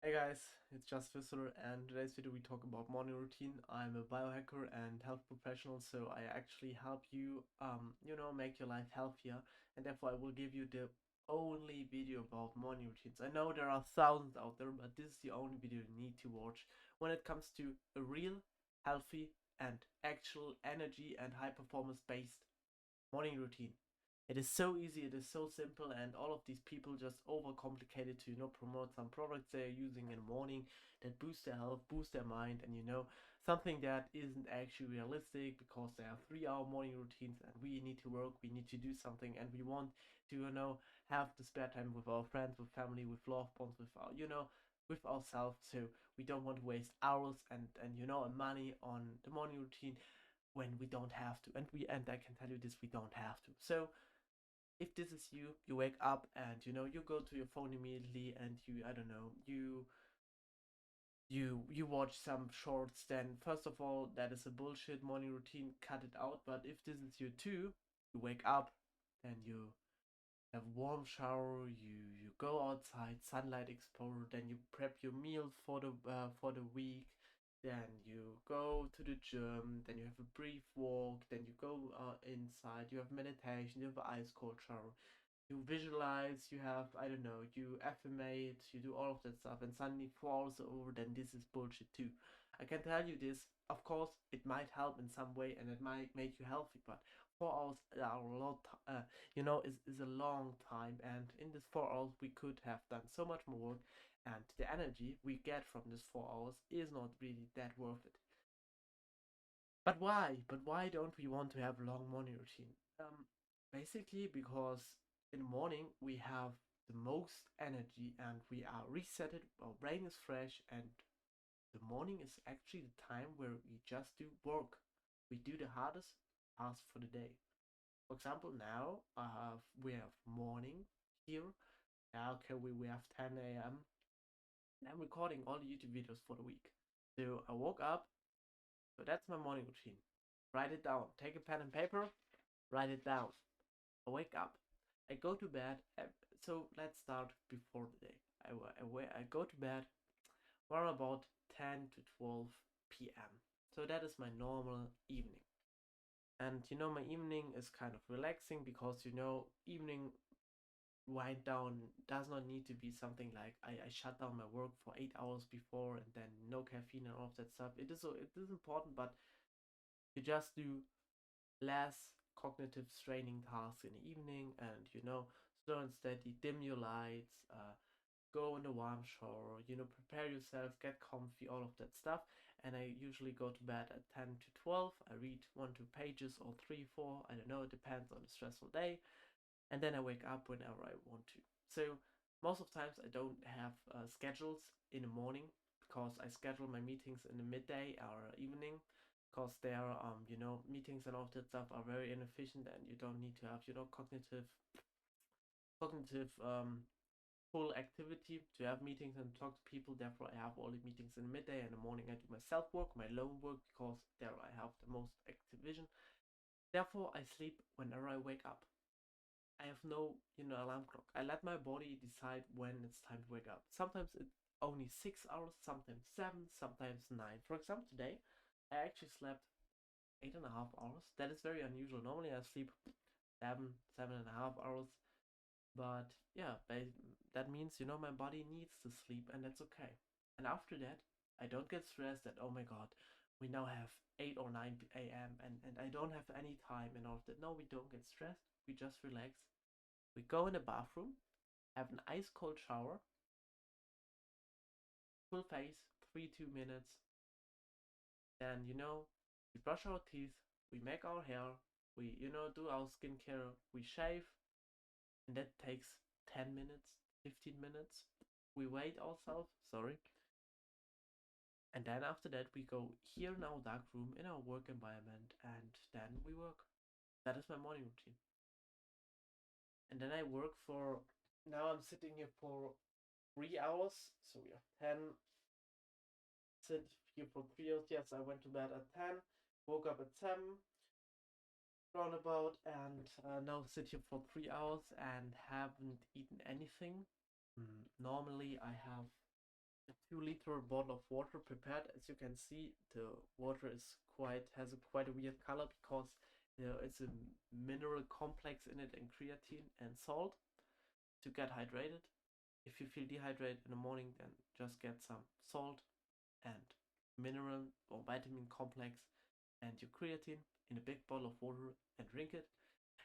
Hey guys, it's just Visser, and today's video we talk about morning routine. I'm a biohacker and health professional, so I actually help you, make your life healthier, and therefore I will give you the only video about morning routines. I know there are thousands out there, but this is the only video you need to watch when it comes to a real, healthy, and actual energy and high performance based morning routine. It is so easy, it is so simple, and all of these people just overcomplicate it to promote some products they're using in the morning that boost their health, boost their mind, and something that isn't actually realistic because they have 3 hour morning routines and we need to work, we need to do something, and we want to have the spare time with our friends, with family, with loved ones, with our with ourselves. So we don't want to waste hours and money on the morning routine when we don't have to, and I can tell you this, we don't have to. So if this is you, you wake up and you go to your phone immediately and you, I don't know, you watch some shorts, then first of all, that is a bullshit morning routine, cut it out. But if this is you too, you wake up and you have a warm shower, you go outside, sunlight exposure, then you prep your meal for the week, then you go to the gym, then you have a brief walk, then you go inside, you have meditation, you have an ice cold shower, you visualize, you have, I don't know, you affirmate, you do all of that stuff, and suddenly 4 hours are over, then this is bullshit too. I can tell you this, of course, it might help in some way and it might make you healthy, but 4 hours are a lot, is a long time, and in this 4 hours we could have done so much more work, and the energy we get from this 4 hours is not really that worth it. But why? But why don't we want to have a long morning routine? Basically because in the morning we have the most energy and we are resetted, our brain is fresh, and the morning is actually the time where we just do work. We do the hardest task for the day. For example, now we have morning here. Now, okay, we have 10 a.m. and I'm recording all the YouTube videos for the week. So I woke up, so that's my morning routine. Write it down. Take a pen and paper, write it down. I wake up. I go to bed. So let's start before the day. I go to bed around about 10 to 12 p.m. So that is my normal evening. And my evening is kind of relaxing because evening wind down does not need to be something like I shut down my work for 8 hours before and then no caffeine and all of that stuff. It is important, but you just do less cognitive straining tasks in the evening, and slow and steady, dim your lights, go in a warm shower, prepare yourself, get comfy, all of that stuff. And I usually go to bed at 10 to 12. I read 1 2 pages or 3 4, I don't know, it depends on the stressful day, and then I wake up whenever I want to. So most of times I don't have schedules in the morning because I schedule my meetings in the midday or evening, because their meetings and all that stuff are very inefficient, and you don't need to have cognitive full activity to have meetings and talk to people. Therefore, I have all the meetings in the midday, and in the morning I do my self work, my lone work, because there I have the most active vision. Therefore, I sleep whenever I wake up. I have no alarm clock. I let my body decide when it's time to wake up. Sometimes it's only 6 hours, sometimes seven, sometimes nine. For example, today I actually slept 8.5 hours. That is very unusual. Normally I sleep 7.5 hours. But yeah, that means my body needs to sleep, and that's okay. And after that, I don't get stressed that, oh my god, we now have 8 or 9 a.m. and I don't have any time and all of that. No, we don't get stressed. We just relax. We go in the bathroom, have an ice cold shower, full face, 3 2 minutes. Then we brush our teeth, we make our hair, we do our skincare, we shave, and that takes 10 minutes, 15 minutes. We wait ourselves, sorry. And then after that, we go here in our dark room, in our work environment, and then we work. That is my morning routine. And then I work for, now I'm sitting here for 3 hours. So we have 10, sit here for 3 hours. Yes, I went to bed at 10, woke up at 7, roundabout, and now sit here for 3 hours and haven't eaten anything. Normally I have a 2 liter bottle of water prepared. As you can see, the water is has a quite a weird color because it's a mineral complex in it, and creatine and salt to get hydrated. If you feel dehydrated in the morning, then just get some salt and mineral or vitamin complex and your creatine in a big bottle of water and drink it.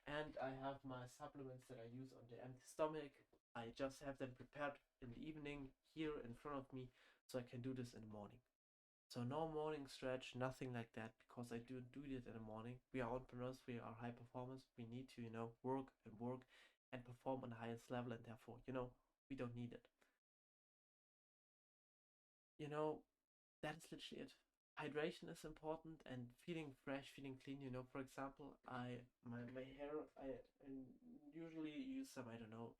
And I have my supplements that I use on the empty stomach. I just have them prepared in the evening here in front of me so I can do this in the morning. So no morning stretch, nothing like that, because I do it in the morning. We are entrepreneurs, we are high performers. We need to, work and perform on the highest level, and therefore, we don't need it. You know, that's literally it. Hydration is important and feeling fresh, feeling clean. For example, my hair, I usually use some, I don't know,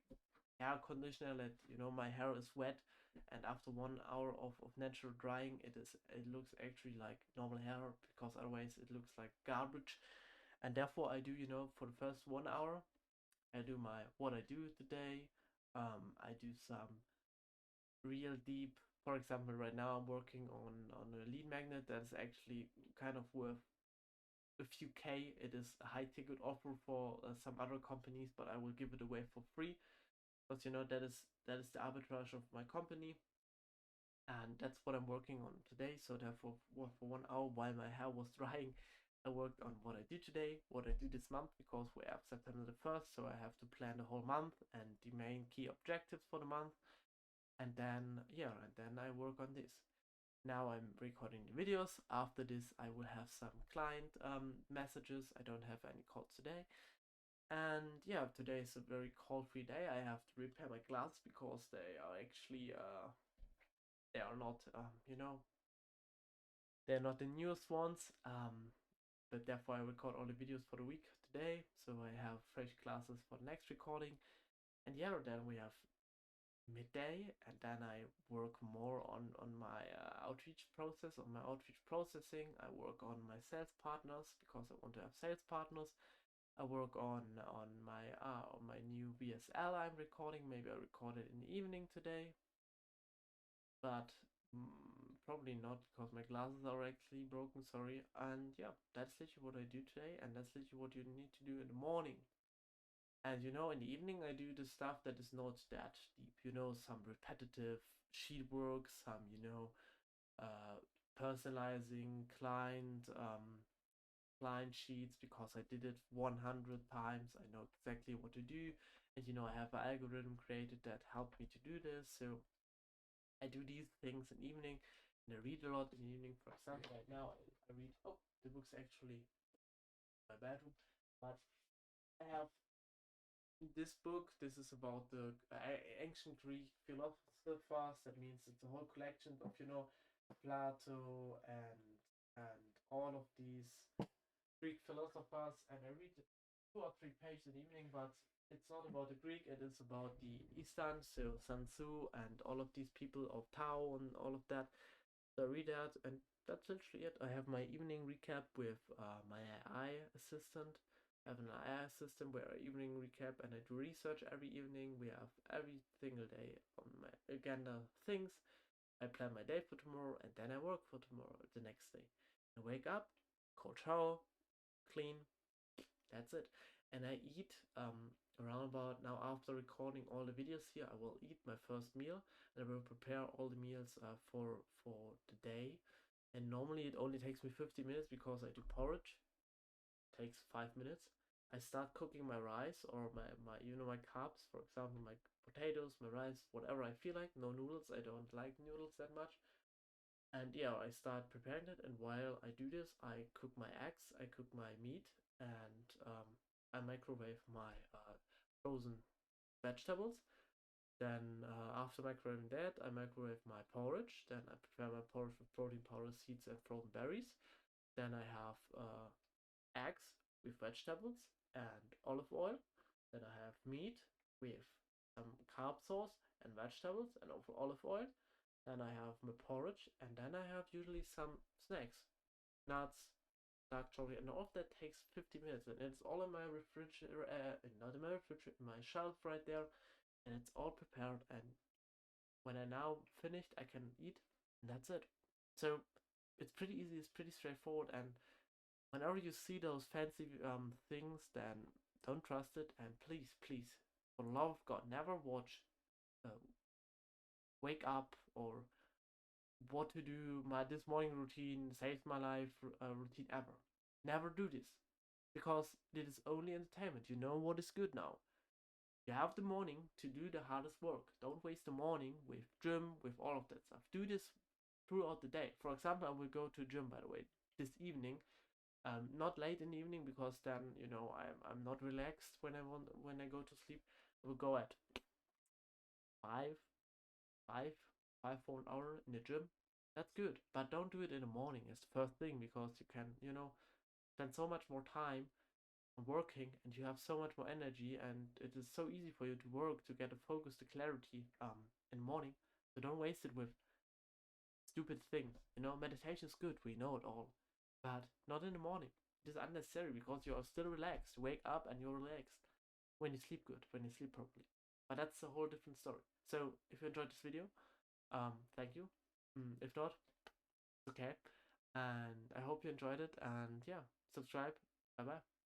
hair conditioner that my hair is wet, and after 1 hour of natural drying, it looks actually like normal hair, because otherwise it looks like garbage. And therefore I do, for the first 1 hour, I do my what I do today. I do some real deep. For example, right now I'm working on a lead magnet that's actually kind of worth a few K. It is a high ticket offer for some other companies, but I will give it away for free, because that is the arbitrage of my company, and that's what I'm working on today. So therefore, for 1 hour while my hair was drying, I worked on what I do today, what I do this month, because we have September the 1st, so I have to plan the whole month and the main key objectives for the month. And then, I work on this. Now I'm recording the videos. After this, I will have some client messages. I don't have any calls today. And yeah, today is a very cold-free day. I have to repair my glasses because they are actually they are not they're not the newest ones. But therefore I record all the videos for the week today, so I have fresh glasses for the next recording. And yeah, then we have midday, and then I work more on my outreach process, on my outreach processing. I work on my sales partners because I want to have sales partners. I work on my new VSL I'm recording. Maybe I record it in the evening today, but probably not, because my glasses are actually broken. Sorry. And yeah, that's literally what I do today, and that's literally what you need to do in the morning. And in the evening I do the stuff that is not that deep. Some repetitive sheet work, some personalizing client sheets, because I did it 100 times. I know exactly what to do, and I have an algorithm created that helped me to do this. So I do these things in the evening, and I read a lot in the evening. For example, right now I read. Oh, the book's actually in my bedroom, but I have this book. This is about the ancient Greek philosophers. That means it's a whole collection of Plato and all of these Greek philosophers, and I read 2 or 3 pages in the evening. But it's not about the Greek; it is about the Eastern, so Sun Tzu and all of these people of Tao and all of that. So I read that, and that's literally it. I have my evening recap with my AI assistant. I have an AI assistant where I evening recap, and I do research every evening. We have every single day on my agenda things. I plan my day for tomorrow, and then I work for tomorrow, the next day. I wake up, cold shower, clean, that's it. And I eat around about now. After recording all the videos here, I will eat my first meal, and I will prepare all the meals for the day. And normally it only takes me 50 minutes because I do porridge. It takes 5 minutes. I start cooking my rice, or my carbs, for example, my potatoes, my rice, whatever I feel like. No noodles. I don't like noodles that much. And yeah, I start preparing it, and while I do this, I cook my eggs, I cook my meat, and I microwave my frozen vegetables. Then after microwaving that, I microwave my porridge. Then I prepare my porridge with protein powder, seeds, and frozen berries. Then I have eggs with vegetables and olive oil. Then I have meat with some carb sauce and vegetables and olive oil. Then I have my porridge, and then I have usually some snacks, nuts, dark chocolate, and all of that takes 50 minutes, and it's all in my refrigerator, not in my refrigerator, in my shelf right there, and it's all prepared, and When I now finished, I can eat, and that's it. So it's pretty easy. It's pretty straightforward. And whenever you see those fancy things, then don't trust it. And please, please, for the love of God, never watch uh, Wake Up or What to Do, my this morning routine saves my life routine ever. Never do this because it is only entertainment. You know what is good now. You have the morning to do the hardest work. Don't waste the morning with gym, with all of that stuff. Do this throughout the day. For example, I will go to gym, by the way, this evening. Not late in the evening because then I'm not relaxed when I go to sleep. I will go at five, five, five for an hour in the gym. That's good, but don't do it in the morning as the first thing because you can spend so much more time working and you have so much more energy and it is so easy for you to work to get a focus to clarity in the morning. So don't waste it with stupid things. Meditation is good, we know it all, but not in the morning. It is unnecessary because you are still relaxed. You wake up and you're relaxed when you sleep good, when you sleep properly. But that's a whole different story. So if you enjoyed this video, thank you. If not, it's okay. And I hope you enjoyed it. And yeah, subscribe. Bye bye.